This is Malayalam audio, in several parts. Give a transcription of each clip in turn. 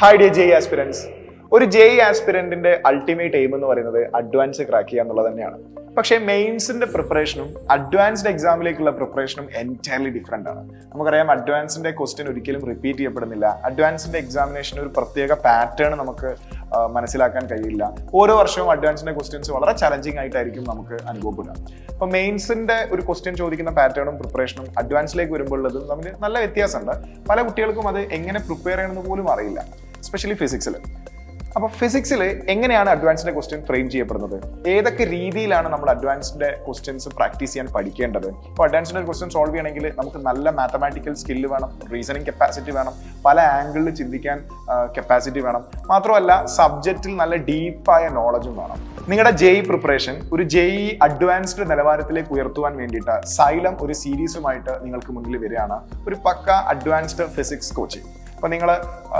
Hi dear JEE aspirants. ഒരു ജെഇ ആസ്പിരന്റിന്റെ അൾട്ടിമേറ്റ് എയിം എന്ന് പറയുന്നത് അഡ്വാൻസ് ക്രാക്ക് ചെയ്യുക എന്നുള്ളത് തന്നെയാണ്. പക്ഷേ മെയിൻസിന്റെ പ്രിപ്പറേഷനും അഡ്വാൻസ്ഡ് എക്സാമിലേക്കുള്ള പ്രിപ്പറേഷനും എൻറ്റയർലി ഡിഫറെന്റ് ആണ്. നമുക്കറിയാം അഡ്വാൻസിന്റെ ക്വസ്റ്റ്യൻ ഒരിക്കലും റിപ്പീറ്റ് ചെയ്യപ്പെടുന്നില്ല. അഡ്വാൻസിന്റെ എക്സാമിനേഷൻ ഒരു പ്രത്യേക പാറ്റേൺ നമുക്ക് മനസ്സിലാക്കാൻ കഴിയില്ല. ഓരോ വർഷവും അഡ്വാൻസിന്റെ ക്വസ്റ്റ്യൻസ് വളരെ ചലഞ്ചിങ് ആയിട്ടായിരിക്കും നമുക്ക് അനുഭവപ്പെടുക. അപ്പൊ മെയിൻസിന്റെ ഒരു ക്വസ്റ്റ്യൻ ചോദിക്കുന്ന പാറ്റേണും പ്രിപ്പറേഷനും അഡ്വാൻസിലേക്ക് വരുമ്പോഴുള്ളതും തമ്മിൽ നല്ല വ്യത്യാസമുണ്ട്. പല കുട്ടികൾക്കും അത് എങ്ങനെ പ്രിപ്പയർ ചെയ്യണമെന്ന് പോലും അറിയില്ല, എസ്പെഷ്യലി ഫിസിക്സിൽ. അപ്പൊ ഫിസിക്സിൽ എങ്ങനെയാണ് അഡ്വാൻസിന്റെ ക്വസ്റ്റ്യൻ ഫ്രെയിം ചെയ്യപ്പെടുന്നത്, ഏതൊക്കെ രീതിയിലാണ് നമ്മൾ അഡ്വാൻസിന്റെ ക്വസ്റ്റ്യൻസ് പ്രാക്ടീസ് ചെയ്യാൻ പഠിക്കേണ്ടത്? ഇപ്പോൾ അഡ്വാൻസിന്റെ ക്വസ്റ്റ്യൻ സോൾവ് ചെയ്യണമെങ്കിൽ നമുക്ക് നല്ല മാത്തമാറ്റിക്കൽ സ്കില്ല് വേണം, റീസണിങ് കപ്പാസിറ്റി വേണം, പല ആംഗിളിൽ ചിന്തിക്കാൻ കപ്പാസിറ്റി വേണം. മാത്രമല്ല സബ്ജക്റ്റിൽ നല്ല ഡീപ്പായ നോളജും വേണം. നിങ്ങളുടെ ജെഇ പ്രിപ്പറേഷൻ ഒരു ജെഇ അഡ്വാൻസ്ഡ് നിലവാരത്തിലേക്ക് ഉയർത്തുവാൻ വേണ്ടിയിട്ട് സൈലം ഒരു സീരീസുമായിട്ട് നിങ്ങൾക്ക് മുന്നിൽ വരികയാണ്. ഒരു പക്ക അഡ്വാൻസ്ഡ് ഫിസിക്സ് കോച്ചിങ്. അപ്പൊ നിങ്ങൾ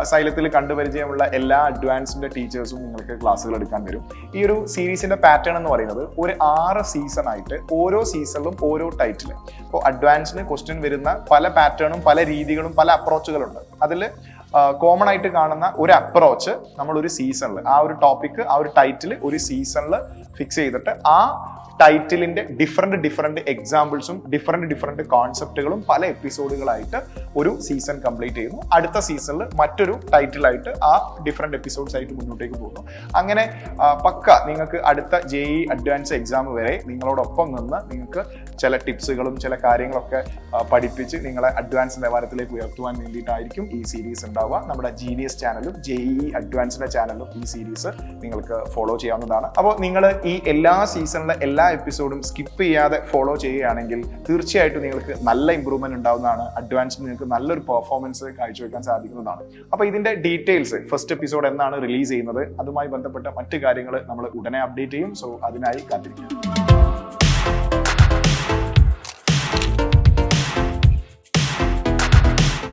സൈലത്തിൽ കണ്ടുപരിചയമുള്ള എല്ലാ അഡ്വാൻസിന്റെ ടീച്ചേഴ്സും നിങ്ങൾക്ക് ക്ലാസ്സുകൾ എടുക്കാൻ വരും. ഈ ഒരു സീരീസിന്റെ പാറ്റേൺ എന്ന് പറയുന്നത് ഒരു 6 സീസൺ ആയിട്ട്, ഓരോ സീസണിലും ഓരോ ടൈറ്റിൽ. ഇപ്പോൾ അഡ്വാൻസിന് ക്വസ്റ്റ്യൻ വരുന്ന പല പാറ്റേണും പല രീതികളും പല അപ്രോച്ചുകളുണ്ട്. അതിൽ കോമൺ ആയിട്ട് കാണുന്ന ഒരു അപ്രോച്ച് നമ്മൾ ഒരു സീസണിൽ ആ ഒരു ടോപ്പിക് ആ ഒരു ടൈറ്റിൽ ഒരു സീസണിൽ ഫിക്സ് ചെയ്തിട്ട് ആ ടൈറ്റിലിന്റെ ഡിഫറെന്റ് എക്സാമ്പിൾസും ഡിഫറെന്റ് കോൺസെപ്റ്റുകളും പല എപ്പിസോഡുകളായിട്ട് ഒരു സീസൺ കംപ്ലീറ്റ് ചെയ്യുന്നു. അടുത്ത സീസണിൽ മറ്റൊരു ടൈറ്റിലായിട്ട് ആ ഡിഫറെന്റ് എപ്പിസോഡ്സ് ആയിട്ട് മുന്നോട്ടേക്ക് പോകുന്നു. അങ്ങനെ പക്ക നിങ്ങൾക്ക് അടുത്ത ജെഇ അഡ്വാൻസ് എക്സാം വരെ നിങ്ങളോടൊപ്പം നിന്ന് നിങ്ങൾക്ക് ചില ടിപ്സുകളും ചില കാര്യങ്ങളൊക്കെ പഠിപ്പിച്ച് നിങ്ങളെ അഡ്വാൻസ് നിലവാരത്തിലേക്ക് ഉയർത്തുവാൻ വേണ്ടിയിട്ടായിരിക്കും ഈ സീരീസ് ഉണ്ടാവുക. നമ്മുടെ ജീനിയസ് ചാനലും ജെഇ അഡ്വാൻസിന്റെ ചാനലും ഈ സീരീസ് നിങ്ങൾക്ക് ഫോളോ ചെയ്യാവുന്നതാണ്. അപ്പോൾ നിങ്ങൾ ഈ എല്ലാ സീസണിലെ എല്ലാ എപ്പിസോഡും സ്കിപ്പ് ചെയ്യാതെ ഫോളോ ചെയ്യുകയാണെങ്കിൽ തീർച്ചയായിട്ടും നിങ്ങൾക്ക് നല്ല ഇമ്പ്രൂവ്മെന്റ് ഉണ്ടാവുന്നതാണ്. അഡ്വാൻസ് നിങ്ങൾക്ക് നല്ലൊരു പെർഫോമൻസ് കാഴ്ചവെക്കാൻ സാധിക്കുന്നതാണ്. അപ്പോൾ ഇതിന്റെ ഡീറ്റെയിൽസ്, ഫസ്റ്റ് എപ്പിസോഡ് എന്നാണ് റിലീസ് ചെയ്യുന്നത്, അതുമായി ബന്ധപ്പെട്ട മറ്റു കാര്യങ്ങൾ നമ്മൾ ഉടനെ അപ്ഡേറ്റ് ചെയ്യും. സോ അതിനായി കാത്തിരിക്കുക.